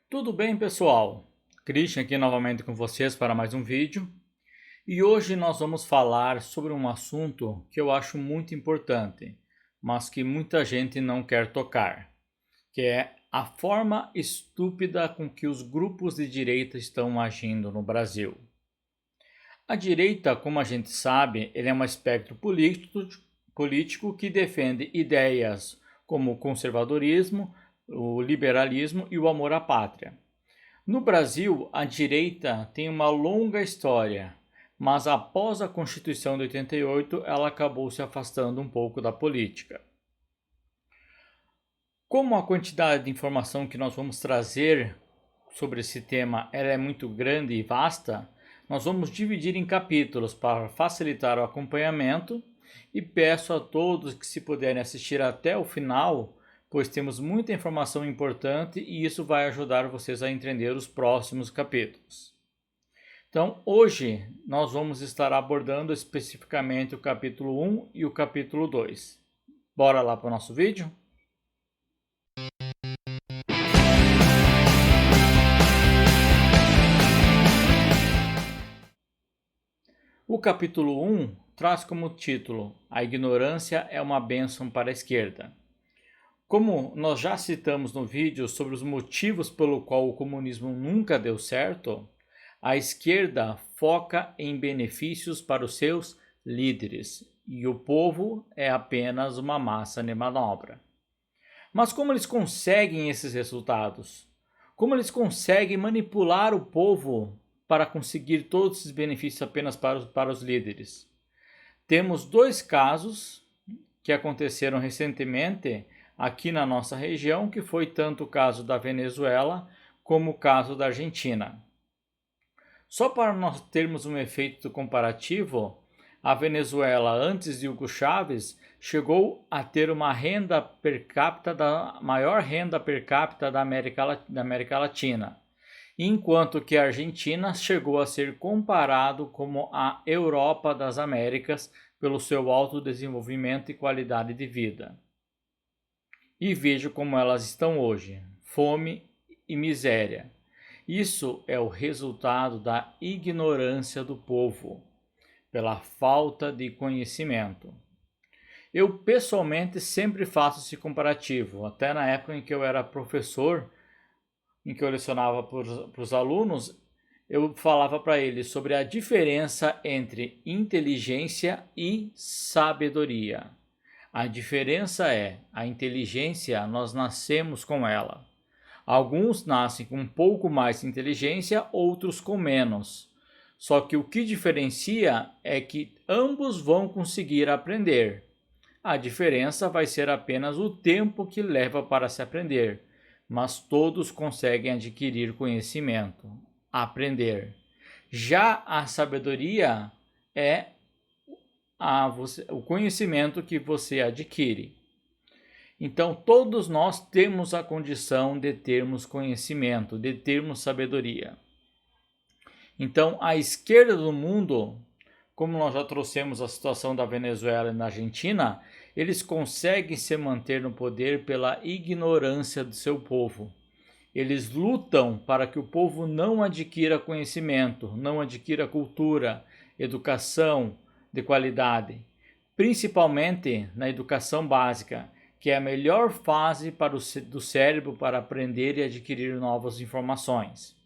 Tudo bem, pessoal? Christian aqui novamente com vocês para mais um vídeo. E hoje nós vamos falar sobre um assunto que eu acho muito importante, mas que muita gente não quer tocar, que é a forma estúpida com que os grupos de direita estão agindo no Brasil. A direita, como a gente sabe, ele é um espectro político que defende ideias como o conservadorismo, o liberalismo e o amor à pátria. No Brasil, a direita tem uma longa história, mas após a Constituição de 88, ela acabou se afastando um pouco da política. Como a quantidade de informação que nós vamos trazer sobre esse tema ela é muito grande e vasta, nós vamos dividir em capítulos para facilitar o acompanhamento e peço a todos que, se puderem assistir até o final, pois temos muita informação importante e isso vai ajudar vocês a entender os próximos capítulos. Então, hoje nós vamos estar abordando especificamente o capítulo 1 e o capítulo 2. Bora lá para o nosso vídeo? O capítulo 1 traz como título A ignorância é uma bênção para a esquerda. Como nós já citamos no vídeo sobre os motivos pelo qual o comunismo nunca deu certo, a esquerda foca em benefícios para os seus líderes e o povo é apenas uma massa de manobra. Mas como eles conseguem esses resultados? Como eles conseguem manipular o povo para conseguir todos esses benefícios apenas para os líderes? Temos dois casos que aconteceram recentemente aqui na nossa região, que foi tanto o caso da Venezuela como o caso da Argentina. Só para nós termos um efeito comparativo, a Venezuela, antes de Hugo Chávez, chegou a ter uma renda per capita, da maior renda per capita da América Latina, enquanto que a Argentina chegou a ser comparado como a Europa das Américas pelo seu alto desenvolvimento e qualidade de vida. E vejo como elas estão hoje: fome e miséria. Isso é o resultado da ignorância do povo, pela falta de conhecimento. Eu pessoalmente sempre faço esse comparativo, até na época em que eu era professor, em que eu lecionava para os alunos, eu falava para eles sobre a diferença entre inteligência e sabedoria. A diferença é, a inteligência nós nascemos com ela. Alguns nascem com um pouco mais de inteligência, outros com menos. Só que o que diferencia é que ambos vão conseguir aprender. A diferença vai ser apenas o tempo que leva para se aprender, mas todos conseguem adquirir conhecimento, aprender. Já a sabedoria é o conhecimento que você adquire. Então, todos nós temos a condição de termos conhecimento, de termos sabedoria. Então, a esquerda do mundo, como nós já trouxemos a situação da Venezuela e da Argentina, eles conseguem se manter no poder pela ignorância do seu povo. Eles lutam para que o povo não adquira conhecimento, não adquira cultura, educação de qualidade, principalmente na educação básica, que é a melhor fase do cérebro para aprender e adquirir novas informações.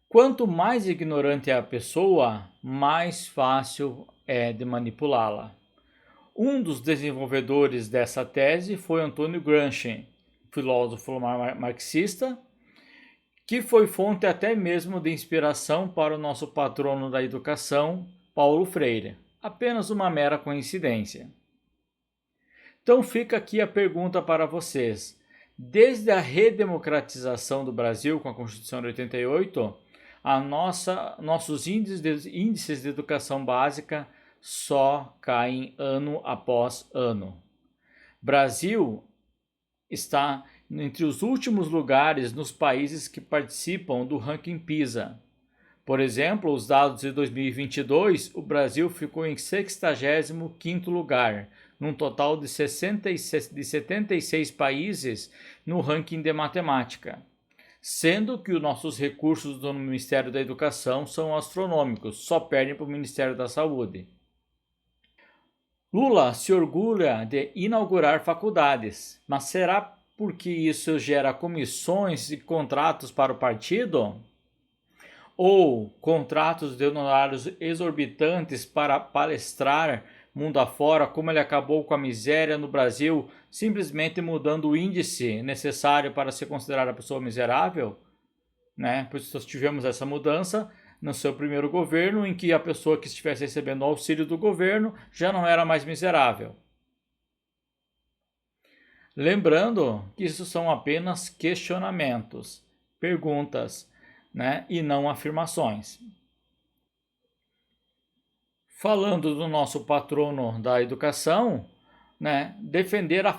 Quanto mais ignorante é a pessoa, mais fácil é de manipulá-la. Um dos desenvolvedores dessa tese foi Antônio Gramsci, filósofo marxista, que foi fonte até mesmo de inspiração para o nosso patrono da educação, Paulo Freire. Apenas uma mera coincidência. Então fica aqui a pergunta para vocês. Desde a redemocratização do Brasil com a Constituição de 88, nossos índices de educação básica só caem ano após ano. Brasil está entre os últimos lugares nos países que participam do ranking PISA. Por exemplo, os dados de 2022, o Brasil ficou em 65º lugar, num total de 76 países no ranking de matemática, sendo que os nossos recursos do Ministério da Educação são astronômicos, só perdem para o Ministério da Saúde. Lula se orgulha de inaugurar faculdades, mas será porque isso gera comissões e contratos para o partido? Ou contratos de honorários exorbitantes para palestrar mundo afora, como ele acabou com a miséria no Brasil, simplesmente mudando o índice necessário para ser considerada pessoa miserável? Né? Por isso tivemos essa mudança no seu primeiro governo, em que a pessoa que estivesse recebendo o auxílio do governo já não era mais miserável. Lembrando que isso são apenas questionamentos, perguntas, né, e não afirmações. Falando do nosso patrono da educação, né, defender a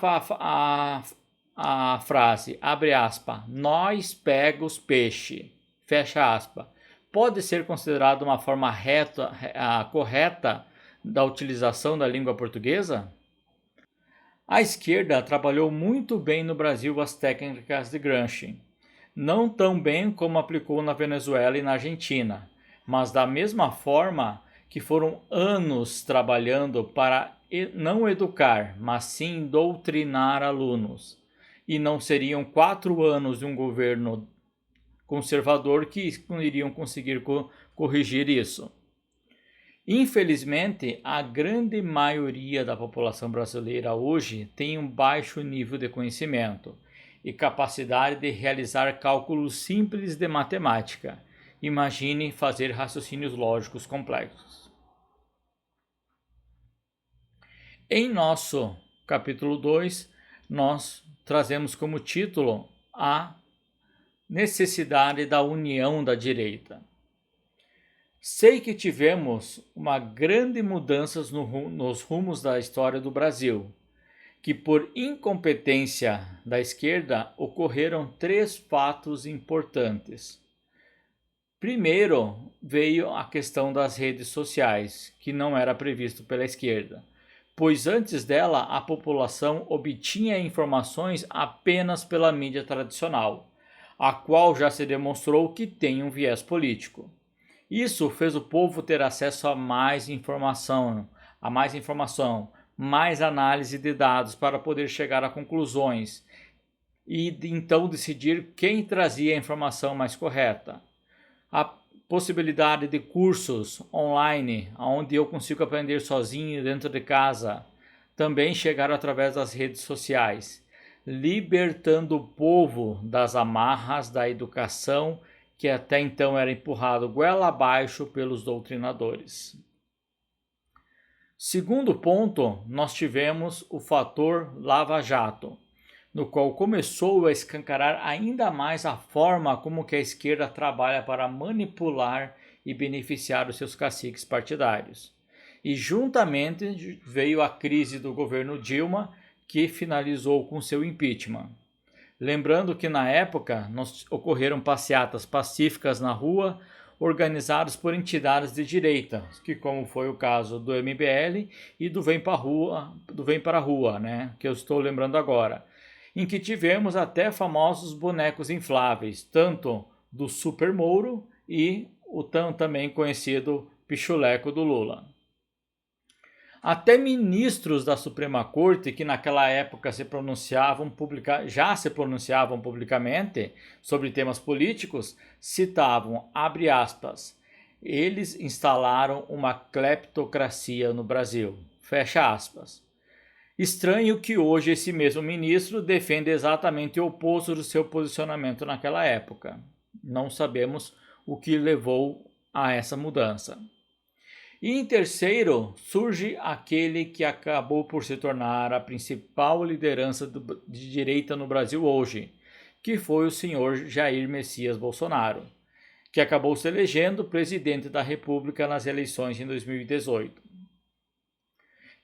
frase, abre aspas, nós pega os peixe, fecha aspas, pode ser considerado uma forma correta da utilização da língua portuguesa? A esquerda trabalhou muito bem no Brasil as técnicas de Gramsci, não tão bem como aplicou na Venezuela e na Argentina, mas da mesma forma que foram anos trabalhando para não educar, mas sim doutrinar alunos. E não seriam 4 anos de um governo conservador que iriam conseguir corrigir isso. Infelizmente, a grande maioria da população brasileira hoje tem um baixo nível de conhecimento e capacidade de realizar cálculos simples de matemática. Imagine fazer raciocínios lógicos complexos. Em nosso capítulo 2, nós trazemos como título a necessidade da união da direita. Sei que tivemos uma grande mudança nos rumos da história do Brasil, que por incompetência da esquerda ocorreram 3 fatos importantes. Primeiro, veio a questão das redes sociais, que não era previsto pela esquerda, pois antes dela a população obtinha informações apenas pela mídia tradicional, a qual já se demonstrou que tem um viés político. Isso fez o povo ter acesso a mais informação, mais análise de dados para poder chegar a conclusões e então decidir quem trazia a informação mais correta. A possibilidade de cursos online, onde eu consigo aprender sozinho dentro de casa, também chegaram através das redes sociais, libertando o povo das amarras da educação que até então era empurrado goela abaixo pelos doutrinadores. Segundo ponto, nós tivemos o fator Lava Jato, no qual começou a escancarar ainda mais a forma como que a esquerda trabalha para manipular e beneficiar os seus caciques partidários. E juntamente veio a crise do governo Dilma, que finalizou com seu impeachment. Lembrando que na época ocorreram passeatas pacíficas na rua, organizadas por entidades de direita, que como foi o caso do MBL e do Vem para a Rua, né, que eu estou lembrando agora, em que tivemos até famosos bonecos infláveis, tanto do Super Moro e o também conhecido Pichuleco do Lula. Até ministros da Suprema Corte, que naquela época já se pronunciavam publicamente sobre temas políticos, citavam, abre aspas, eles instalaram uma cleptocracia no Brasil, fecha aspas. Estranho que hoje esse mesmo ministro defende exatamente o oposto do seu posicionamento naquela época. Não sabemos o que levou a essa mudança. E em terceiro, surge aquele que acabou por se tornar a principal liderança de direita no Brasil hoje, que foi o senhor Jair Messias Bolsonaro, que acabou se elegendo presidente da República nas eleições em 2018.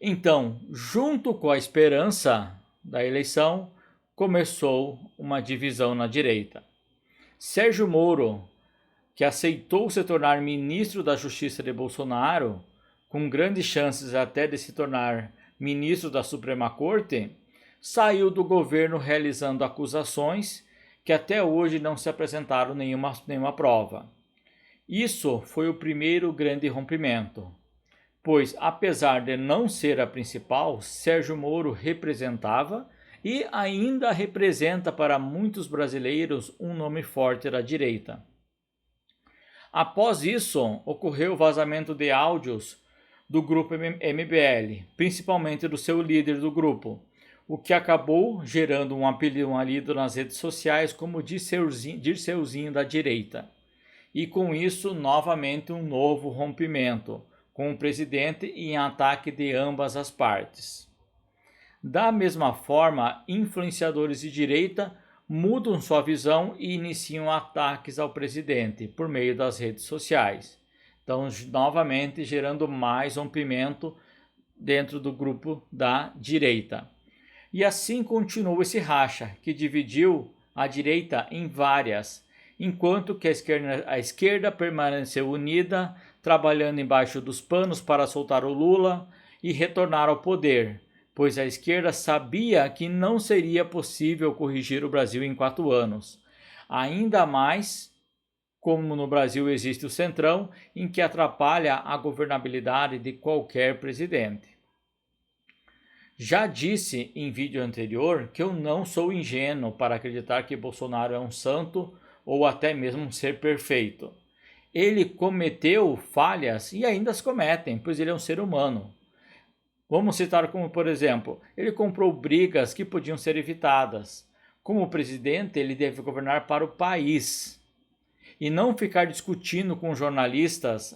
Então, junto com a esperança da eleição, começou uma divisão na direita. Sérgio Moro, que aceitou se tornar ministro da Justiça de Bolsonaro, com grandes chances até de se tornar ministro da Suprema Corte, saiu do governo realizando acusações que até hoje não se apresentaram nenhuma prova. Isso foi o primeiro grande rompimento, pois apesar de não ser a principal, Sérgio Moro representava e ainda representa para muitos brasileiros um nome forte da direita. Após isso, ocorreu o vazamento de áudios do grupo MBL, principalmente do seu líder do grupo, o que acabou gerando um apelido nas redes sociais como Dirceuzinho da direita. E com isso, novamente um novo rompimento com o presidente em ataque de ambas as partes. Da mesma forma, influenciadores de direita mudam sua visão e iniciam ataques ao presidente por meio das redes sociais. Então, novamente, gerando mais rompimento dentro do grupo da direita. E assim continuou esse racha, que dividiu a direita em várias, enquanto que a esquerda permaneceu unida, trabalhando embaixo dos panos para soltar o Lula e retornar ao poder, pois a esquerda sabia que não seria possível corrigir o Brasil em 4 anos. Ainda mais como no Brasil existe o Centrão, em que atrapalha a governabilidade de qualquer presidente. Já disse em vídeo anterior que eu não sou ingênuo para acreditar que Bolsonaro é um santo ou até mesmo um ser perfeito. Ele cometeu falhas e ainda as cometem, pois ele é um ser humano. Vamos citar como, por exemplo, ele comprou brigas que podiam ser evitadas. Como presidente, ele deve governar para o país e não ficar discutindo com jornalistas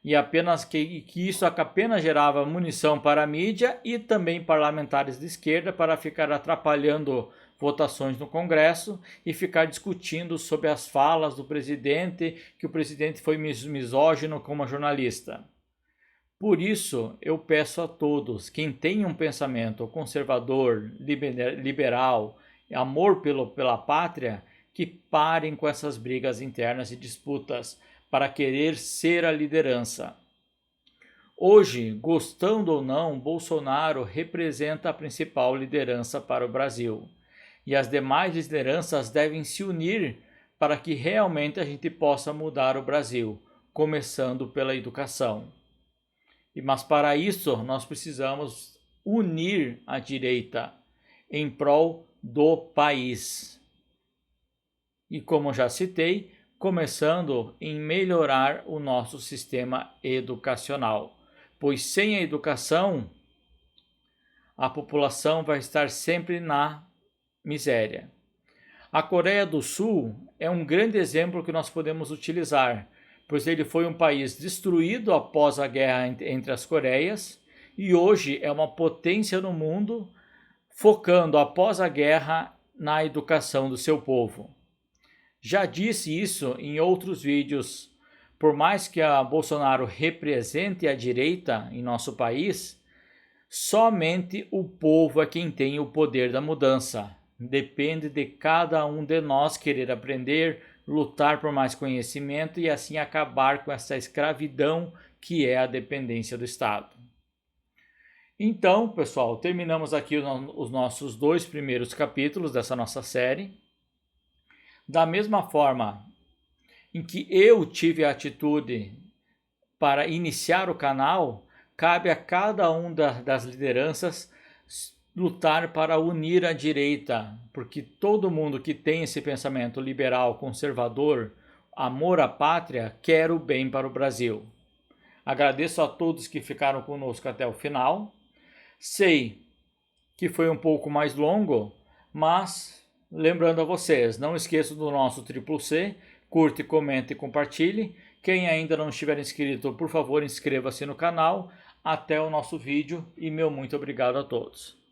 e apenas que isso apenas gerava munição para a mídia e também parlamentares de esquerda para ficar atrapalhando votações no Congresso e ficar discutindo sobre as falas do presidente, que o presidente foi misógino como jornalista. Por isso, eu peço a todos, quem tem um pensamento conservador, liberal, amor pela pátria, que parem com essas brigas internas e disputas para querer ser a liderança. Hoje, gostando ou não, Bolsonaro representa a principal liderança para o Brasil. E as demais lideranças devem se unir para que realmente a gente possa mudar o Brasil, começando pela educação. Mas para isso, nós precisamos unir a direita em prol do país. E como já citei, começando em melhorar o nosso sistema educacional, pois sem a educação, a população vai estar sempre na miséria. A Coreia do Sul é um grande exemplo que nós podemos utilizar, pois ele foi um país destruído após a guerra entre as Coreias e hoje é uma potência no mundo, focando após a guerra na educação do seu povo. Já disse isso em outros vídeos. Por mais que a Bolsonaro represente a direita em nosso país, somente o povo é quem tem o poder da mudança. Depende de cada um de nós querer aprender, lutar por mais conhecimento e assim acabar com essa escravidão que é a dependência do Estado. Então, pessoal, terminamos aqui os nossos 2 primeiros capítulos dessa nossa série. Da mesma forma em que eu tive a atitude para iniciar o canal, cabe a cada um das lideranças lutar para unir a direita, porque todo mundo que tem esse pensamento liberal, conservador, amor à pátria, quer o bem para o Brasil. Agradeço a todos que ficaram conosco até o final. Sei que foi um pouco mais longo, mas lembrando a vocês, não esqueçam do nosso CCC, curte, comente e compartilhe. Quem ainda não estiver inscrito, por favor, inscreva-se no canal. Até o nosso vídeo e meu muito obrigado a todos.